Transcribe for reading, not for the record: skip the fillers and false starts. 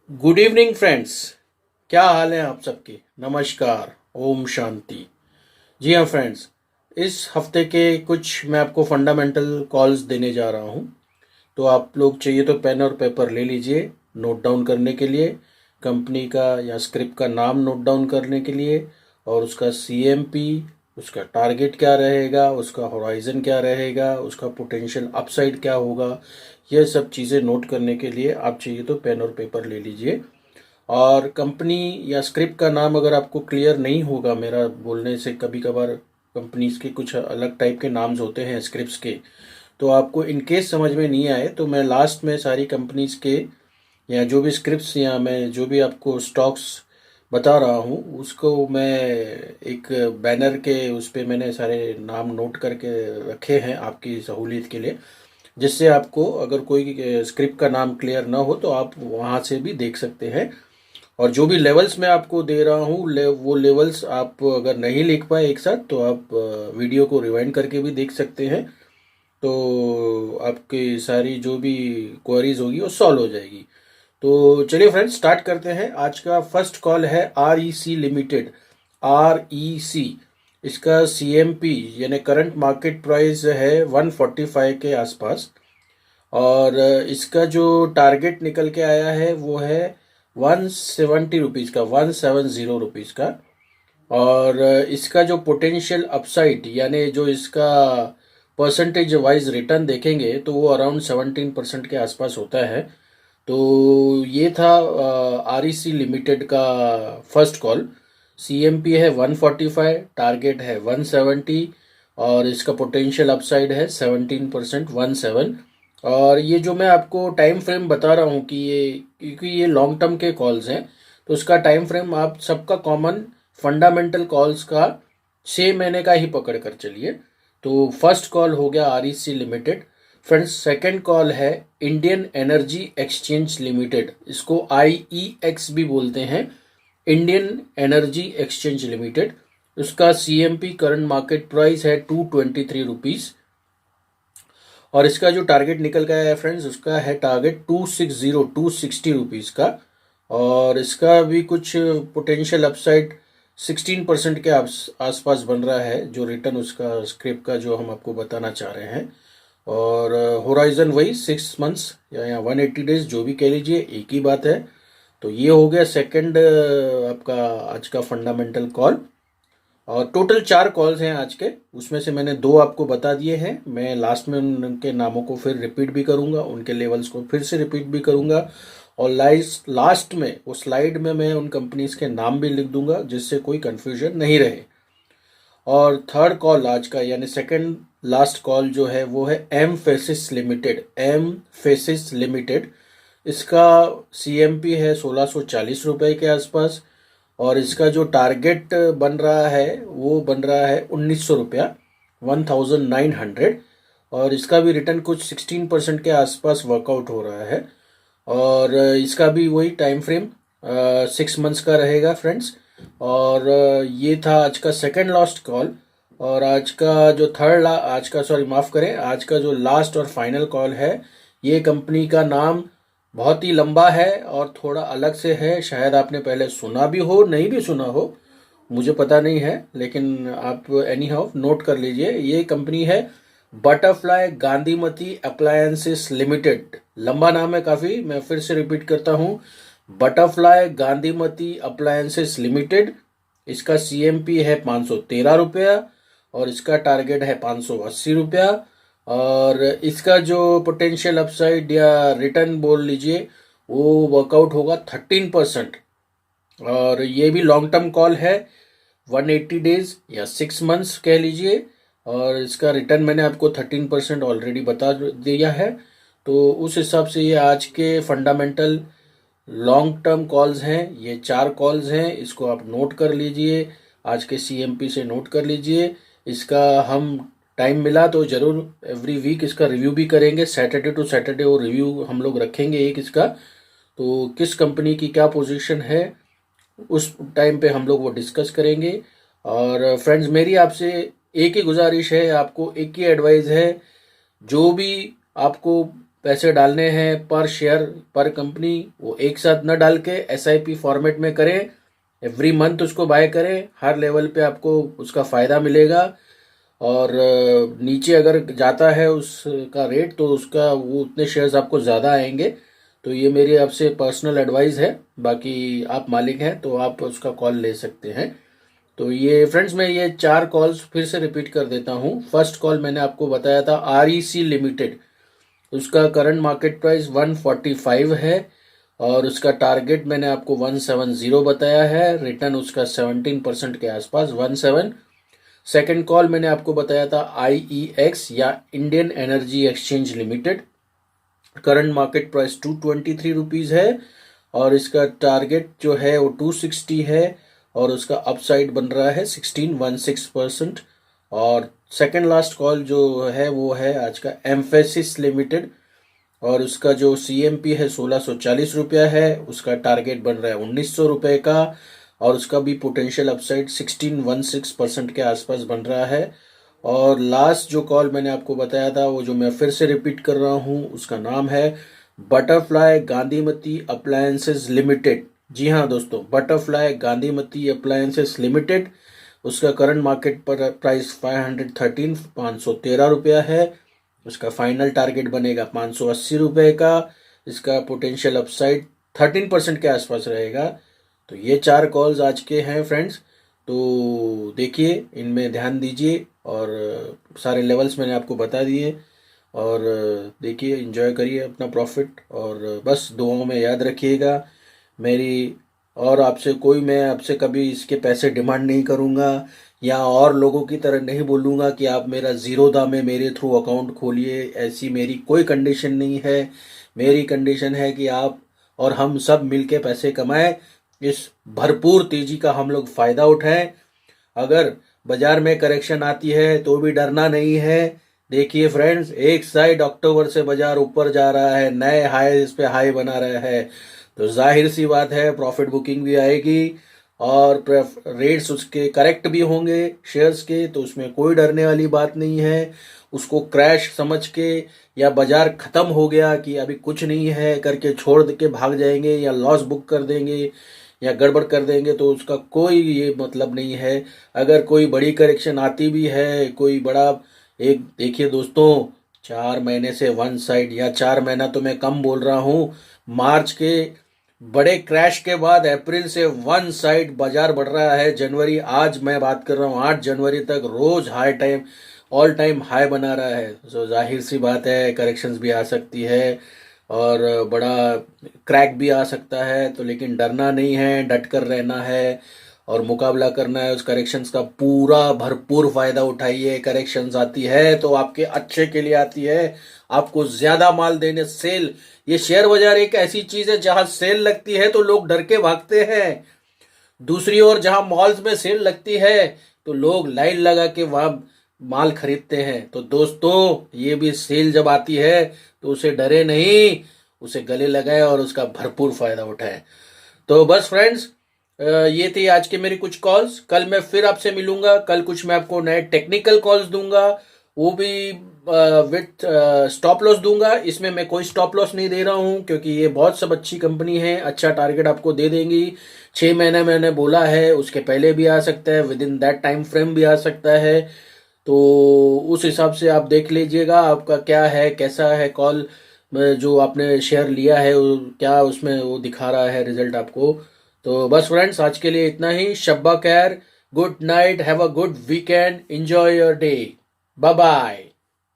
Good evening friends. क्या हाल है आप सबके? नमस्कार। ओम शांति। जी हाँ फ्रेंड्स, इस हफ्ते के कुछ मैं आपको फंडामेंटल कॉल्स देने जा रहा हूँ। तो आप लोग चाहिए तो पेन और पेपर ले लीजिए नोट डाउन करने के लिए, कंपनी का या स्क्रिप्ट का नाम नोट डाउन करने के लिए, और उसका सीएमपी, उसका टारगेट क्या रहेगा, उसका होराइजन क्या रहेगा, उसका पोटेंशियल अपसाइड क्या होगा, यह सब चीज़ें नोट करने के लिए आप चाहिए तो पेन और पेपर ले लीजिए। और कंपनी या स्क्रिप्ट का नाम अगर आपको क्लियर नहीं होगा मेरा बोलने से, कभी कभार कंपनीज के कुछ अलग टाइप के नाम्स होते हैं स्क्रिप्ट्स के, तो आपको इन केस समझ में नहीं आए तो मैं लास्ट में सारी कंपनीज के या जो भी स्क्रिप्ट्स या मैं जो भी आपको स्टॉक्स बता रहा हूँ उसको मैं एक बैनर के उस पे मैंने सारे नाम नोट करके रखे हैं आपकी सहूलियत के लिए, जिससे आपको अगर कोई स्क्रिप्ट का नाम क्लियर ना हो तो आप वहाँ से भी देख सकते हैं। और जो भी लेवल्स मैं आपको दे रहा हूँ वो लेवल्स आप अगर नहीं लिख पाए एक साथ तो आप वीडियो को रिवाइंड करके भी देख सकते हैं। तो आपकी सारी जो भी क्वेरीज होगी वो सॉल्व हो जाएगी। तो चलिए फ्रेंड्स स्टार्ट करते हैं। आज का फर्स्ट कॉल है R E C limited. R E C, इसका सी एम पी यानी करंट मार्केट प्राइस है 145 के आसपास। और इसका जो टारगेट निकल के आया है वो है 170 रुपीज़ का, 170 रुपीज़ का। और इसका जो पोटेंशियल अपसाइड यानी जो इसका परसेंटेज वाइज रिटर्न देखेंगे तो वो अराउंड 17% के आसपास होता है। तो ये था आर ई सी लिमिटेड का first call. C M P है 145, टारगेट है 170, और इसका पोटेंशियल अपसाइड है 17%, 17। और ये जो मैं आपको टाइम फ्रेम बता रहा हूँ कि ये क्योंकि ये लॉन्ग टर्म के कॉल्स हैं तो उसका टाइम फ्रेम आप सबका कॉमन फंडामेंटल कॉल्स का 6 महीने का ही पकड़ कर चलिए। तो फर्स्ट कॉल हो गया R E C limited. Friends second call है इंडियन एनर्जी एक्सचेंज लिमिटेड, इसको आई ई एक्स भी बोलते हैं, इंडियन एनर्जी एक्सचेंज लिमिटेड। उसका C M P current market price है 223 रुपीज़। और इसका जो टारगेट निकल गया है फ्रेंड्स उसका है टारगेट 260 रुपीज़ का। और इसका भी कुछ पोटेंशियल अपसाइड 16% के आसपास बन रहा है जो रिटर्न उसका स्क्रिप्ट का जो हम आपको बताना चाह रहे हैं। और होराइजन वही 6 मंथ्स या 180 डेज जो भी कह लीजिए एक ही बात है। तो ये हो गया सेकंड आपका आज का फंडामेंटल कॉल। और टोटल 4 कॉल्स हैं आज के, उसमें से मैंने 2 आपको बता दिए हैं। मैं लास्ट में उनके नामों को फिर रिपीट भी करूंगा, उनके लेवल्स को फिर से रिपीट भी करूंगा। और लास्ट में वो स्लाइड में मैं उन कंपनीज के नाम भी लिख दूंगा जिससे कोई कंफ्यूजन नहीं रहे। और थर्ड कॉल आज का यानी सेकंड लास्ट कॉल जो है वो है Mphasis limited. Mphasis limited, इसका सीएमपी है 1640 रुपए के आसपास। और इसका जो टारगेट बन रहा है वो बन रहा है 1900 रुपया, 1900। और इसका भी रिटर्न कुछ 16% के आसपास वर्कआउट हो रहा है। और इसका भी वही टाइम फ्रेम 6 मंथ्स का रहेगा फ्रेंड्स। और ये था आज का सेकंड लास्ट कॉल। और आज का जो आज का सॉरी माफ़ करें, आज का जो लास्ट और फाइनल कॉल है, ये कंपनी का नाम बहुत ही लंबा है और थोड़ा अलग से है। शायद आपने पहले सुना भी हो, नहीं भी सुना हो, मुझे पता नहीं है, लेकिन आप एनी हाउ नोट कर लीजिए। ये कंपनी है बटरफ्लाई गांधीमती अप्लायंसेस लिमिटेड। लंबा नाम है काफ़ी, मैं फिर से रिपीट करता हूँ, बटरफ्लाई गांधीमती अप्लायंसेस लिमिटेड। इसका सीएमपी है 513 रुपया और इसका टारगेट है 580 रुपया। और इसका जो पोटेंशियल अपसाइड या रिटर्न बोल लीजिए वो वर्कआउट होगा 13%। और ये भी लॉन्ग टर्म कॉल है, 180 डेज या 6 मंथ्स कह लीजिए। और इसका रिटर्न मैंने आपको 13% ऑलरेडी बता दिया है। तो उस हिसाब से ये आज के फंडामेंटल लॉन्ग टर्म कॉल्स हैं। ये 4 कॉल्स हैं, इसको आप नोट कर लीजिए, आज के सीएमपी से नोट कर लीजिए। इसका हम टाइम मिला तो ज़रूर एवरी वीक इसका रिव्यू भी करेंगे, सैटरडे टू सैटरडे वो रिव्यू हम लोग रखेंगे एक इसका। तो किस कंपनी की क्या पोजीशन है उस टाइम पे हम लोग वो डिस्कस करेंगे। और फ्रेंड्स मेरी आपसे एक ही गुजारिश है, आपको एक ही एडवाइस है, जो भी आपको पैसे डालने हैं पर शेयर पर कंपनी, वो एक साथ न डाल के SIP फॉर्मेट में करें। एवरी मंथ उसको बाय करें, हर लेवल पे आपको उसका फ़ायदा मिलेगा। और नीचे अगर जाता है उसका रेट तो उसका वो उतने शेयर्स आपको ज़्यादा आएंगे। तो ये मेरी आपसे पर्सनल एडवाइस है, बाकी आप मालिक हैं तो आप उसका कॉल ले सकते हैं। तो ये फ्रेंड्स मैं ये 4 कॉल्स फिर से रिपीट कर देता हूँ। फर्स्ट कॉल मैंने आपको बताया था REC लिमिटेड, उसका करंट मार्केट प्राइस 145 है और उसका टारगेट मैंने आपको 170 बताया है। रिटर्न उसका 17% के आसपास 17। सेकंड कॉल मैंने आपको बताया था IEX या Indian energy exchange limited, current market price 223 rupees है और इसका टारगेट जो है वो 260 है और उसका अपसाइड बन रहा है 16.16%। और सेकंड लास्ट कॉल जो है वो है आज का एम्फेसिस लिमिटेड और उसका जो CMP है 1640 रुपया है, उसका टारगेट बन रहा है 1900 रुपये का और उसका भी पोटेंशियल अपसाइड 16.16% के आसपास बन रहा है। और लास्ट जो कॉल मैंने आपको बताया था वो जो मैं फिर से रिपीट कर रहा हूँ, उसका नाम है बटरफ्लाई गांधीमती अप्लायंसेस लिमिटेड। जी हाँ दोस्तों, बटरफ्लाई गांधीमती अप्लायंसेस लिमिटेड, उसका करंट मार्केट पर प्राइस 513 रुपया है। उसका फाइनल टारगेट बनेगा 580 रुपये का। इसका पोटेंशियल अपसाइड 13% के आसपास रहेगा। तो ये 4 कॉल्स आज के हैं फ्रेंड्स, तो देखिए इनमें ध्यान दीजिए और सारे लेवल्स मैंने आपको बता दिए और देखिए एंजॉय करिए अपना प्रॉफिट और बस दुआओं में याद रखिएगा मेरी। और मैं आपसे कभी इसके पैसे डिमांड नहीं करूँगा या और लोगों की तरह नहीं बोलूँगा कि आप मेरा ज़ीरोधा में मेरे थ्रू अकाउंट खोलिए, ऐसी मेरी कोई कंडीशन नहीं है। मेरी कंडीशन है कि आप और हम सब मिलके पैसे कमाएं, इस भरपूर तेजी का हम लोग फ़ायदा उठाएं। अगर बाजार में करेक्शन आती है तो भी डरना नहीं है। देखिए फ्रेंड्स, एक साइड अक्टूबर से बाजार ऊपर जा रहा है, नए हाई इस पे हाई बना रहा है, तो जाहिर सी बात है प्रॉफिट बुकिंग भी आएगी और रेट्स उसके करेक्ट भी होंगे शेयर्स के, तो उसमें कोई डरने वाली बात नहीं है। उसको क्रैश समझ के या बाजार खत्म हो गया कि अभी कुछ नहीं है करके छोड़ के भाग जाएंगे या लॉस बुक कर देंगे या गड़बड़ कर देंगे, तो उसका कोई ये मतलब नहीं है। अगर कोई बड़ी करेक्शन आती भी है, कोई बड़ा एक देखिए दोस्तों, 4 महीने से वन साइड या 4 महीना तो मैं कम बोल रहा हूँ, मार्च के बड़े क्रैश के बाद अप्रैल से वन साइड बाजार बढ़ रहा है। जनवरी, आज मैं बात कर रहा हूँ 8 जनवरी तक रोज ऑल टाइम हाई बना रहा है। तो जाहिर सी बात है करेक्शंस भी आ सकती है और बड़ा क्रैक भी आ सकता है, तो लेकिन डरना नहीं है, डट कर रहना है और मुकाबला करना है। उस करेक्शंस का पूरा भरपूर फायदा उठाइए। करेक्शंस आती है तो आपके अच्छे के लिए आती है, आपको ज्यादा माल देने सेल। ये शेयर बाजार एक ऐसी चीज है जहां सेल लगती है तो लोग डर के भागते हैं, दूसरी ओर जहां मॉल्स में सेल लगती है तो लोग लाइन लगा के वहां माल खरीदते हैं। तो दोस्तों ये भी सेल जब आती है तो उसे डरे नहीं, उसे गले लगाए और उसका भरपूर फायदा उठाए। तो बस फ्रेंड्स, ये थी आज के मेरी कुछ कॉल्स। कल मैं फिर आपसे मिलूंगा, कल कुछ मैं आपको नए टेक्निकल कॉल्स दूंगा, वो भी विथ स्टॉप लॉस दूंगा। इसमें मैं कोई स्टॉप लॉस नहीं दे रहा हूं क्योंकि ये बहुत सब अच्छी कंपनी है, अच्छा टारगेट आपको दे देंगी। 6 महीने मैंने बोला है, उसके पहले भी आ सकता है, with in that time frame भी आ सकता है। तो उस हिसाब से आप देख लीजिएगा आपका क्या है, कैसा है कॉल जो आपने शेयर लिया है, क्या उसमें वो दिखा रहा है रिजल्ट आपको। तो बस फ्रेंड्स, आज के लिए इतना ही। शब्बा खैर, good night, have a good weekend, enjoy your day, bye bye.